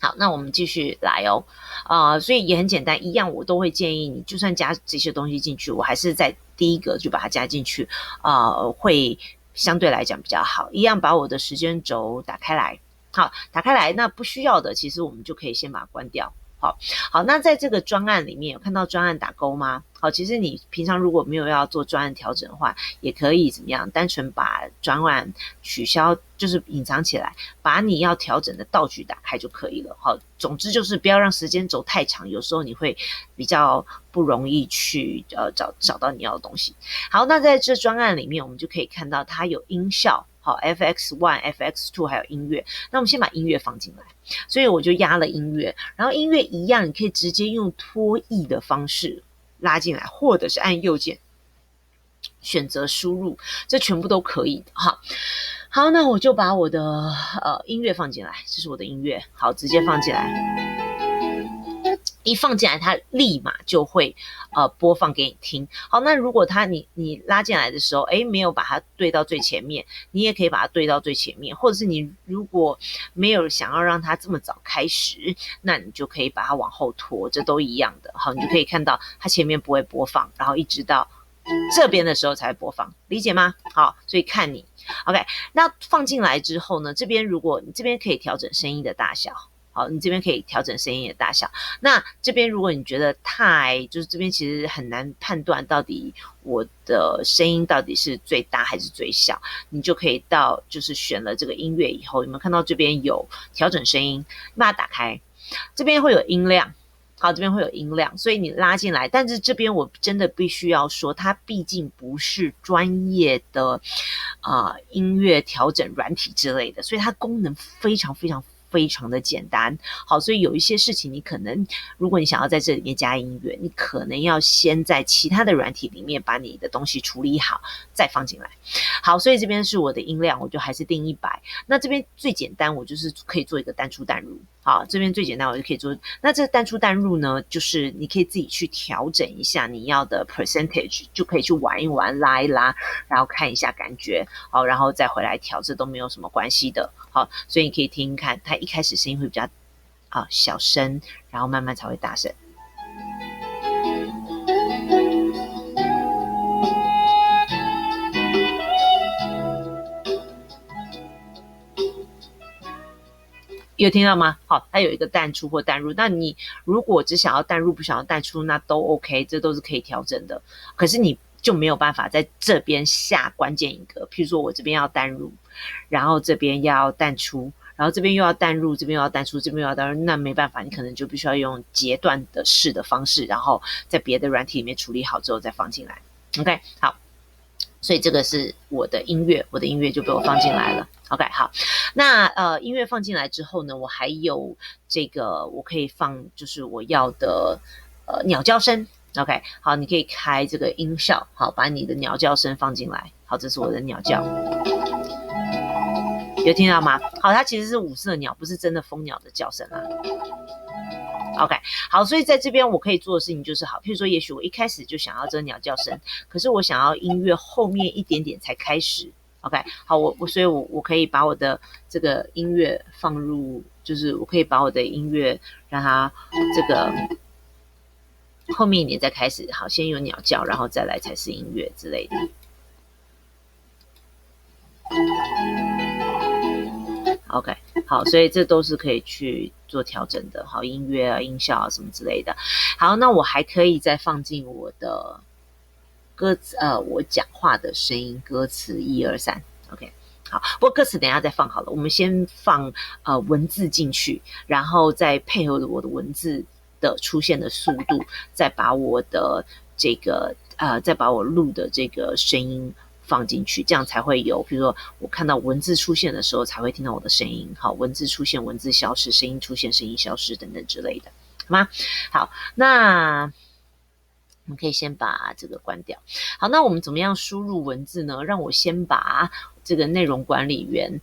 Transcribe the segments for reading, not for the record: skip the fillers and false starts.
好，那我们继续来哦，所以也很简单，一样我都会建议你，就算加这些东西进去，我还是在第一个就把它加进去，会相对来讲比较好。一样把我的时间轴打开来，好，打开来，那不需要的，其实我们就可以先把它关掉。好，那在这个专案里面有看到专案打勾吗？好，其实你平常如果没有要做专案调整的话，也可以怎么样？单纯把专案取消，就是隐藏起来，把你要调整的道具打开就可以了。好，总之就是不要让时间轴太长，有时候你会比较不容易去找到你要的东西。好，那在这专案里面，我们就可以看到它有音效。好 ，FX1、FX2 还有音乐。那我们先把音乐放进来，所以我就压了音乐，然后音乐一样，你可以直接用拖曳的方式拉进来，或者是按右键选择输入，这全部都可以的哈。好，那我就把我的音乐放进来，这是我的音乐，好，直接放进来。一放进来，它立马就会播放给你听。好，那如果你拉进来的时候，没有把它对到最前面，你也可以把它对到最前面，或者是你如果没有想要让它这么早开始，那你就可以把它往后拖，这都一样的。好，你就可以看到它前面不会播放，然后一直到这边的时候才会播放，理解吗？好，所以看你 OK。那放进来之后呢，这边如果你这边可以调整声音的大小。好，你这边可以调整声音的大小。那这边如果你觉得就是这边其实很难判断到底我的声音到底是最大还是最小，你就可以到就是选了这个音乐以后，有没有看到这边有调整声音？把它打开，这边会有音量。好，这边会有音量，所以你拉进来。但是这边我真的必须要说，它毕竟不是专业的音乐调整软体之类的，所以它功能非常的简单。好，所以有一些事情你可能如果你想要在这里面加音乐，你可能要先在其他的软体里面把你的东西处理好再放进来。好，所以这边是我的音量，我就还是定100。那这边最简单，我就是可以做一个淡出淡入。好，这边最简单我就可以做。那这个淡出淡入呢，就是你可以自己去调整一下你要的 percentage， 就可以去玩一玩，拉一拉，然后看一下感觉，好，然后再回来调，这都没有什么关系的。好，所以你可以听听看，它一开始声音会比较小声，然后慢慢才会大声。有听到吗？好，它有一个淡出或淡入。那你如果只想要淡入不想要淡出，那都 OK， 这都是可以调整的。可是你就没有办法在这边下关键一个，譬如说我这边要淡入，然后这边要淡出，然后这边又要淡入，这边又要淡出，这边又要淡入，那没办法，你可能就必须要用截断的式的方式，然后在别的软体里面处理好之后再放进来。OK， 好。所以这个是我的音乐，我的音乐就被我放进来了。OK， 好，那音乐放进来之后呢，我还有这个我可以放，就是我要的鸟叫声。OK， 好，你可以开这个音效，好，把你的鸟叫声放进来。好，这是我的鸟叫，有听到吗？好，它其实是五色鸟，不是真的蜂鸟的叫声啊。OK， 好，所以在这边我可以做的事情就是好，譬如说，也许我一开始就想要这个鸟叫声，可是我想要音乐后面一点点才开始。OK， 好，所以我可以把我的这个音乐放入，就是我可以把我的音乐让它这个后面一点再开始。好，先有鸟叫，然后再来才是音乐之类的。OK， 好，所以这都是可以去做调整的。好，音乐啊、音效啊什么之类的。好，那我还可以再放进我的歌词，我讲话的声音，歌词1、2、3。OK， 好，不过歌词等一下再放好了，我们先放文字进去，然后再配合我的文字的出现的速度，再把我的这个再把我录的这个声音放进去，这样才会有，比如说我看到文字出现的时候才会听到我的声音。好，文字出现，文字消失，声音出现，声音消失等等之类的，好吗？好，那我们可以先把这个关掉。好，那我们怎么样输入文字呢？让我先把这个内容管理员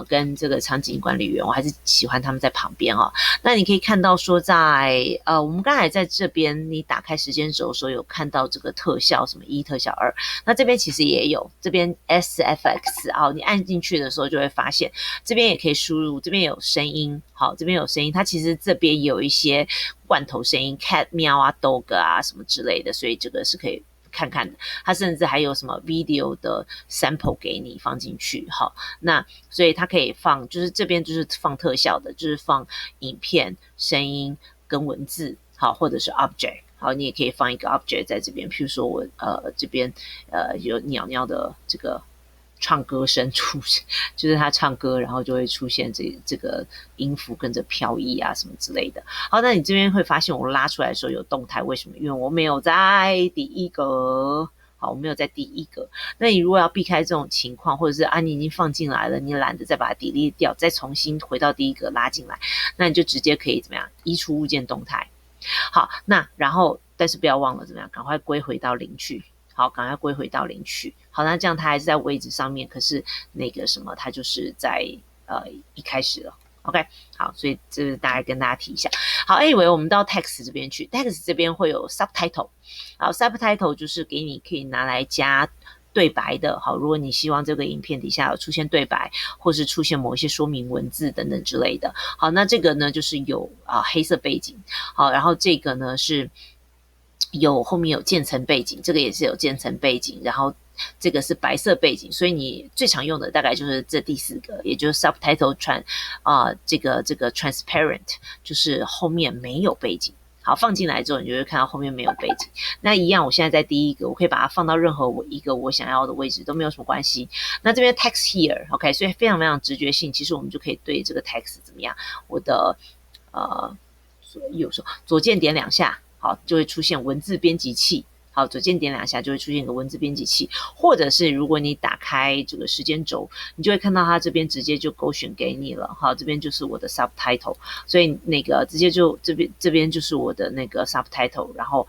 跟这个场景管理员，我还是喜欢他们在旁边哦。那你可以看到说在我们刚才在这边你打开时间轴的时候有看到这个特效什么1特效2，那这边其实也有，这边 SFX 你按进去的时候就会发现这边也可以输入，这边有声音，好，这边有声音，它其实这边有一些罐头声音 cat 喵啊 dog 啊什么之类的，所以这个是可以看看的，它甚至还有什么 video 的 sample 给你放进去，好，那所以它可以放，就是这边就是放特效的，就是放影片、声音跟文字，好，或者是 object， 好，你也可以放一个 object 在这边，譬如说我这边有鸟鸟的这个唱歌声出现，就是他唱歌，然后就会出现这个音符跟着飘逸啊什么之类的。好，那你这边会发现我拉出来的时候有动态，为什么？因为我没有在第一个。好，我没有在第一个。那你如果要避开这种情况，或者是你已经放进来了，你懒得再把它 delete 掉，再重新回到第一个拉进来，那你就直接可以怎么样？移除物件动态。好，那然后但是不要忘了怎么样？赶快归回到0去。好，赶快归回到0去。好，那这样它还是在位置上面，可是那个什么，它就是在一开始了。OK， 好，所以这是大概跟大家提一下。好，anyway，我们到 text 这边去 ，text 这边会有 subtitle。好 ，subtitle 就是给你可以拿来加对白的。好，如果你希望这个影片底下有出现对白，或是出现某一些说明文字等等之类的。好，那这个呢就是有黑色背景。好，然后这个呢是有后面有渐层背景，这个也是有渐层背景，然后这个是白色背景，所以你最常用的大概就是这第4个，也就是 subtitle 这个 transparent， 就是后面没有背景。好，放进来之后，你就会看到后面没有背景。那一样，我现在在第一个，我可以把它放到任何一个我想要的位置，都没有什么关系。那这边 text here，OK， 所以非常非常直觉性，其实我们就可以对这个 text 怎么样？我的右手左键点2下，好，就会出现文字编辑器。好，左键点2下就会出现一个文字编辑器，或者是如果你打开这个时间轴，你就会看到它这边直接就勾选给你了。好，这边就是我的 subtitle， 所以那个直接就这边就是我的那个 subtitle， 然后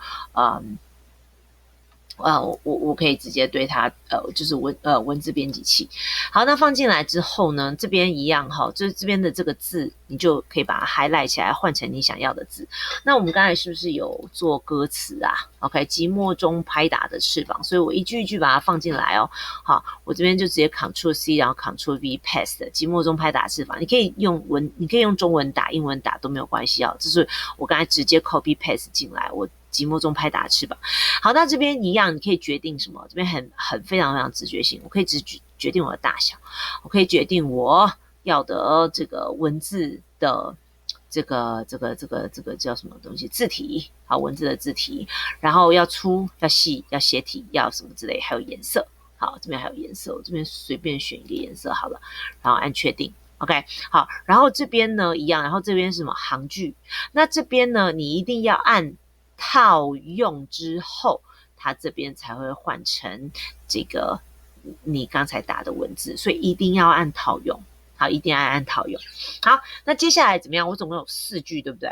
我可以直接对它就是文字编辑器。好，那放进来之后呢，这边一样哈，就是这边的这个字，你就可以把它 highlight 起来，换成你想要的字。那我们刚才是不是有做歌词啊 ？OK， 寂寞中拍打的翅膀，所以我一句一句把它放进来哦。好，我这边就直接 Ctrl C， 然后 Ctrl V paste， 寂寞中拍打翅膀，你可以用中文打、英文打都没有关系哦。这是我刚才直接 copy paste 进来，我寂寞中拍打翅膀。好，那这边一样，你可以决定什么？这边很非常非常直觉性，我可以决定我的大小，我可以决定我要的这个文字的这个叫什么东西？字体，好，文字的字体，然后要粗要细要斜体要什么之类，还有颜色。好，这边还有颜色，我这边随便选一个颜色好了，然后按确定。OK， 好，然后这边呢一样，然后这边是什么行距？那这边呢，你一定要按套用之后，它这边才会换成这个你刚才打的文字，所以一定要按套用。好，一定要按套用。好，那接下来怎么样？我总共有4句，对不对？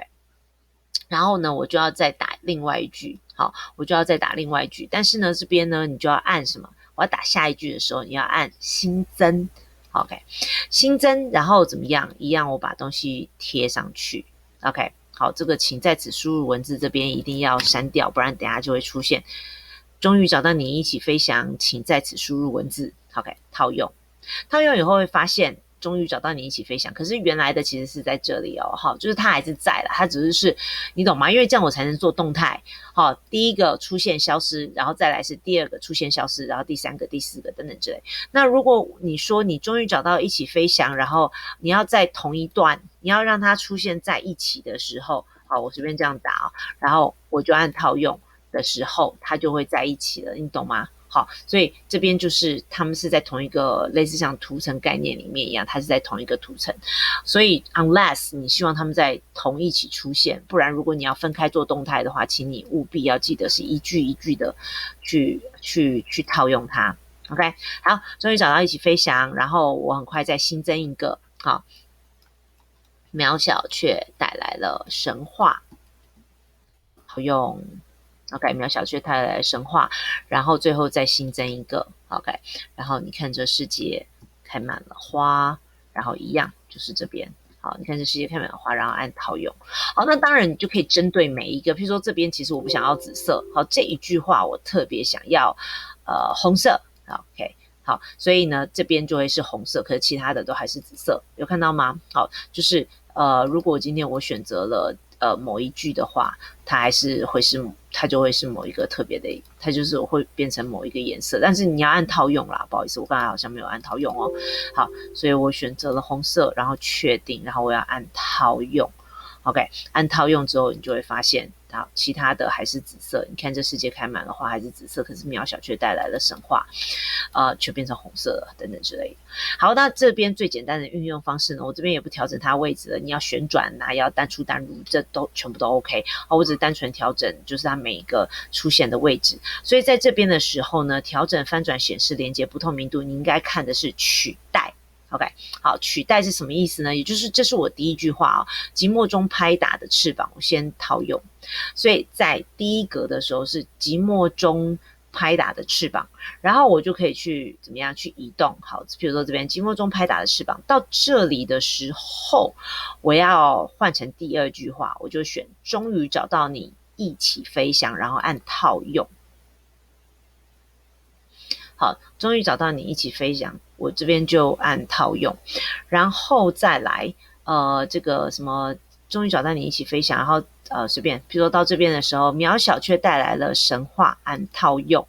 然后呢，我就要再打另外一句。好，我就要再打另外一句。但是呢，这边呢，你就要按什么？我要打下一句的时候，你要按新增。OK， 新增，然后怎么样？一样，我把东西贴上去。OK。好，这个请在此输入文字，这边一定要删掉，不然等下就会出现。终于找到你一起飞翔，请在此输入文字。OK， 套用以后会发现，终于找到你一起飞翔。可是原来的其实是在这里哦，好，就是它还是在了，它只是你懂吗？因为这样我才能做动态。好，第一个出现消失，然后再来是第2个出现消失，然后第3个、第4个等等之类。那如果你说你终于找到一起飞翔，然后你要在同一段，你要让它出现在一起的时候，好，我随便这样打哦，然后我就按套用的时候，它就会在一起了，你懂吗？好，所以这边就是他们是在同一个类似像图层概念里面一样，它是在同一个图层，所以 unless 你希望他们在同一起出现，不然如果你要分开做动态的话，请你务必要记得是一句一句的去套用它。OK， 好，终于找到一起飞翔，然后我很快再新增一个，好，渺小却带来了神话，好用。OK， 渺小却带来神话，然后最后再新增一个 OK， 然后你看这世界开满了花，然后一样就是这边。好，你看这世界开满了花，然后按套用。好，那当然你就可以针对每一个，譬如说这边其实我不想要紫色，好，这一句话我特别想要红色。好 ，OK。好，所以呢，这边就会是红色，可是其他的都还是紫色，有看到吗？好，就是如果今天我选择了某一句的话，它还是会是，它就会是某一个特别的，它就是会变成某一个颜色，但是你要按套用啦，不好意思，我刚才好像没有按套用哦。好，所以我选择了红色，然后确定，然后我要按套用。OK， 按套用之后，你就会发现，好，其他的还是紫色。你看这世界开满了花，还是紫色，可是渺小却带来了神话，却变成红色了，等等之类的。好，那这边最简单的运用方式呢，我这边也不调整它位置了，你要旋转啊，要单出单入，这都全部都 OK。我只是单纯调整，就是它每一个出现的位置。所以在这边的时候呢，调整翻转显示连接不透明度，你应该看的是取代。OK， 好，取代是什么意思呢？也就是这是我第一句话啊，寂寞中拍打的翅膀，我先套用。所以在第一格的时候是寂寞中拍打的翅膀，然后我就可以去怎么样去移动。好，比如说这边寂寞中拍打的翅膀，到这里的时候，我要换成第二句话，我就选终于找到你一起飞翔，然后按套用。好，终于找到你一起飞翔，我这边就按套用，然后再来这个什么，终于找到你一起飞翔，然后随便，比如说到这边的时候，渺小却带来了神话，按套用。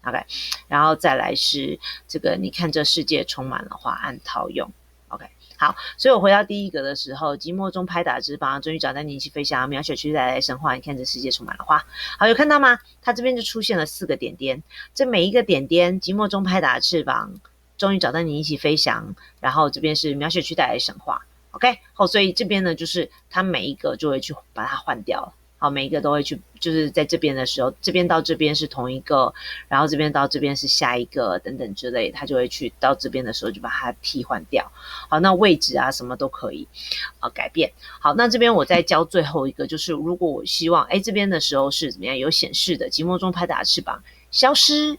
OK， 然后再来是这个，你看这世界充满了花，按套用。OK， 好，所以我回到第一个的时候，寂寞中拍打翅膀，终于找到你一起飞翔，渺小却带来神话，你看这世界充满了花。好，有看到吗？它这边就出现了4个点点，这每一个点点，寂寞中拍打翅膀，终于找到你一起飞翔，然后这边是渺小却带来神话。OK， 好，所以这边呢，就是它每一个就会去把它换掉了。好，每一个都会去，就是在这边的时候，这边到这边是同一个，然后这边到这边是下一个，等等之类，它就会去到这边的时候就把它替换掉。好，那位置啊什么都可以改变。好，那这边我再教最后一个，就是如果我希望这边的时候是怎么样有显示的，寂寞中拍打翅膀消失，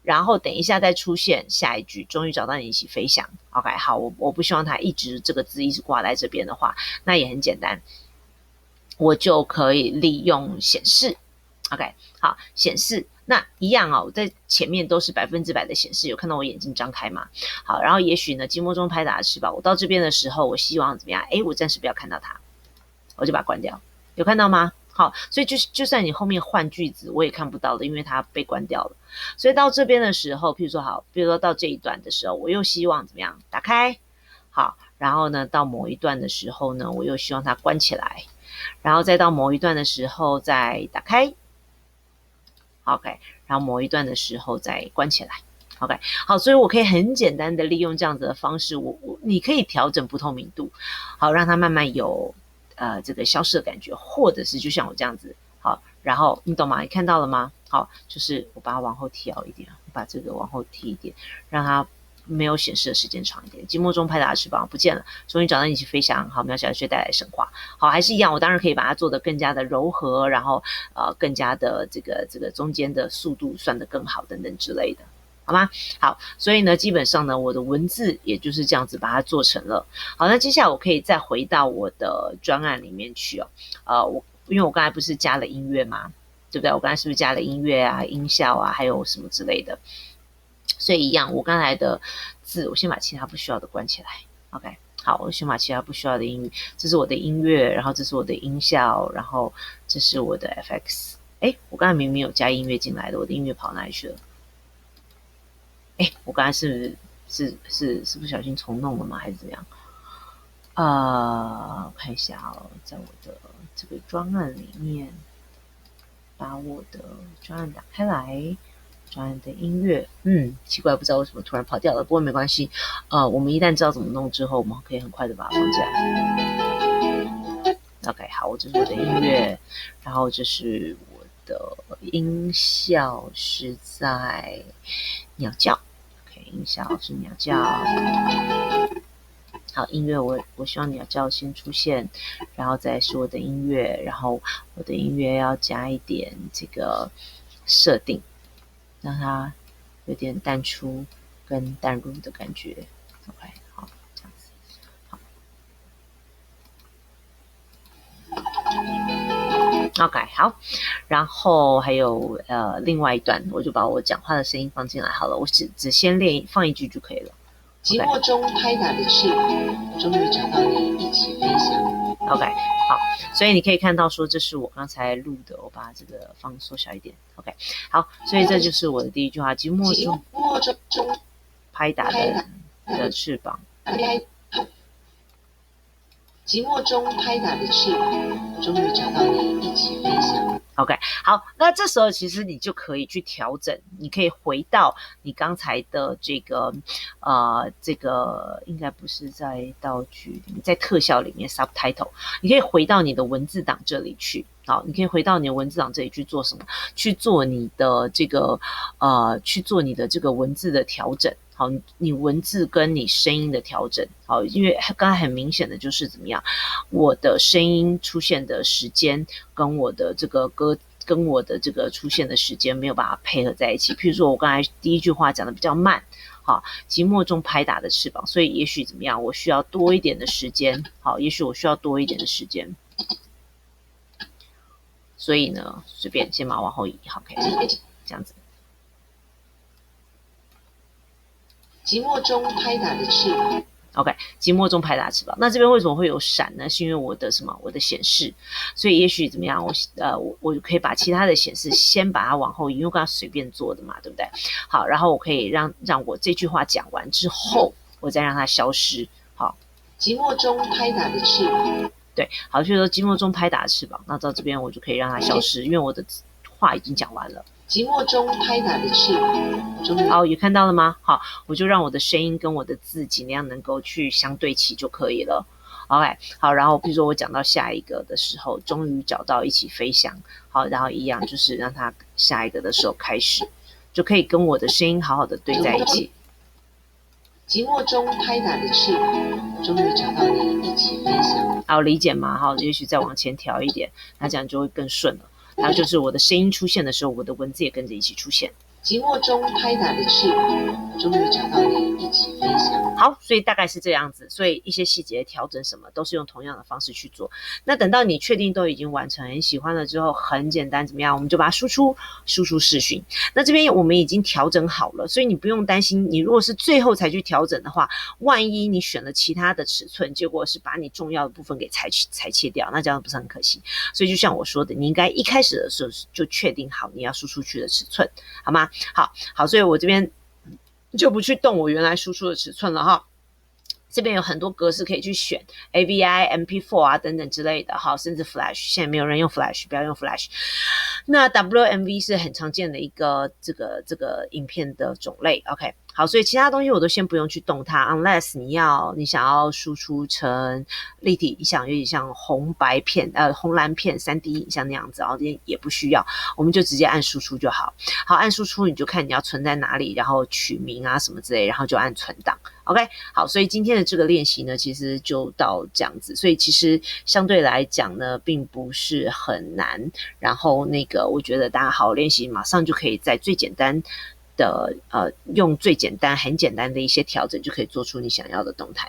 然后等一下再出现下一句，终于找到你一起飞翔。OK， 好，我不希望它一直这个字一直挂在这边的话，那也很简单。我就可以利用显示 ，OK， 好，显示那一样我在前面都是100%的显示，有看到我眼睛张开吗？好，然后也许呢，寂寞中拍打的翅膀，我到这边的时候，我希望怎么样？我暂时不要看到它，我就把它关掉，有看到吗？好，所以就算你后面换句子，我也看不到的，因为它被关掉了。所以到这边的时候，譬如说好，比如说到这一段的时候，我又希望怎么样？打开，好，然后呢，到某一段的时候呢，我又希望它关起来。然后再到某一段的时候再打开 ，OK， 然后某一段的时候再关起来 ，OK， 好，所以我可以很简单的利用这样子的方式，你可以调整不透明度，好，让它慢慢有这个消失的感觉，或者是就像我这样子，好，然后你懂吗？你看到了吗？好，就是我把它往后调一点，把这个往后提一点，让它没有显示的时间长一点。寂寞中拍打的翅膀不见了，终于找到你一起飞翔。好，渺小却带来神话。好，还是一样，我当然可以把它做得更加的柔和，然后更加的这个中间的速度算得更好等等之类的，好吗？好，所以呢，基本上呢，我的文字也就是这样子把它做成了。好，那接下来我可以再回到我的专案里面去因为我刚才不是加了音乐吗？对不对？我刚才是不是加了音乐啊、音效啊，还有什么之类的？所以一样，我刚才的字，我先把其他不需要的关起来。OK， 好，我先把其他不需要的音乐，这是我的音乐，然后这是我的音效，然后这是我的 FX。我刚才明明有加音乐进来的，我的音乐跑哪里去了？我刚才是不小心重弄了吗？还是怎么样？我看一下在我的这个专案里面，把我的专案打开来。专案的音乐，奇怪，不知道为什么突然跑掉了，不过没关系，我们一旦知道怎么弄之后，我们可以很快的把它放起来。OK， 好，这是我的音乐，然后这是我的音效是在鸟叫 ，OK， 音效是鸟叫。好，音乐我希望鸟叫先出现，然后再是我的音乐，然后我的音乐要加一点这个设定。让它有点淡出跟淡入的感觉 ，OK， 好，这 OK， 好，然后还有另外一段，我就把我讲话的声音放进来好了，我只先放一句就可以了。寂寞中拍打的翅膀，终于找到你一起飞翔。OK， 好，所以你可以看到说这是我刚才录的，我把这个放缩小一点。OK， 好，所以这就是我的第一句话：寂寞中拍打的翅膀。寂寞中拍打的翅膀，终于找到你一起飞翔。OK， 好，那这时候其实你就可以去调整，你可以回到你刚才的这个应该不是在道具里面，在特效里面 subtitle， 你可以回到你的文字档这里去。好，你可以回到你的文字档这里去做什么？去做你的这个文字的调整。好，你文字跟你声音的调整。好，因为刚才很明显的就是怎么样，我的声音出现的时间跟我的这个歌跟我的这个出现的时间没有办法配合在一起。譬如说我刚才第一句话讲的比较慢，好，寂寞中拍打的翅膀，所以也许怎么样，我需要多一点的时间。好，也许我需要多一点的时间。所以呢，随便先把它往后移，好，可以这样子。寂寞中拍打的翅膀。OK， 寂寞中拍打翅膀。那这边为什么会有闪呢？是因为我的显示，所以也许怎么样，我可以把其他的显示先把它往后移，因为我刚刚随便做的嘛，对不对？好，然后我可以让我这句话讲完之后，我再让它消失。好，寂寞中拍打的翅膀。对，好，所以说寂寞中拍打的翅膀，那到这边我就可以让它消失，因为我的话已经讲完了。寂寞中拍打的翅膀。好，有看到了吗？好，我就让我的声音跟我的字尽量能够去相对齐就可以了。OK， 好，然后比如说我讲到下一个的时候，终于找到一起飞翔。好，然后一样就是让它下一个的时候开始，就可以跟我的声音好好的对在一起。寂寞中拍打的翅膀，终于找到你一起飞翔。好，理解吗？好，也许再往前调一点，那这样就会更顺了。然后就是我的声音出现的时候，我的文字也跟着一起出现。寂寞中拍打的翅膀，终于找到你一起飞翔。好，所以大概是这样子，所以一些细节调整什么都是用同样的方式去做。那等到你确定都已经完成，很喜欢了之后，很简单，怎么样？我们就把它输出视讯。那这边我们已经调整好了，所以你不用担心，你如果是最后才去调整的话，万一你选了其他的尺寸，结果是把你重要的部分给裁切掉，那这样不是很可惜？所以就像我说的，你应该一开始的时候就确定好你要输出去的尺寸，好吗？好，所以我这边就不去动我原来输出的尺寸了哈。这边有很多格式可以去选 AVI、MP4 啊等等之类的，好，甚至 Flash， 现在没有人用 Flash， 不要用 Flash。那 WMV 是很常见的一个这个影片的种类 ，OK。好，所以其他东西我都先不用去动它 ，unless 你想要输出成立体影像，有点像红白片、红蓝片、3D 影像那样子，然后也不需要，我们就直接按输出就好。好，按输出你就看你要存在哪里，然后取名啊什么之类，然后就按存档。OK， 好，所以今天的这个练习呢，其实就到这样子，所以其实相对来讲呢，并不是很难。然后我觉得大家好好练习，马上就可以在最简单的用最简单、很简单的一些调整，就可以做出你想要的动态。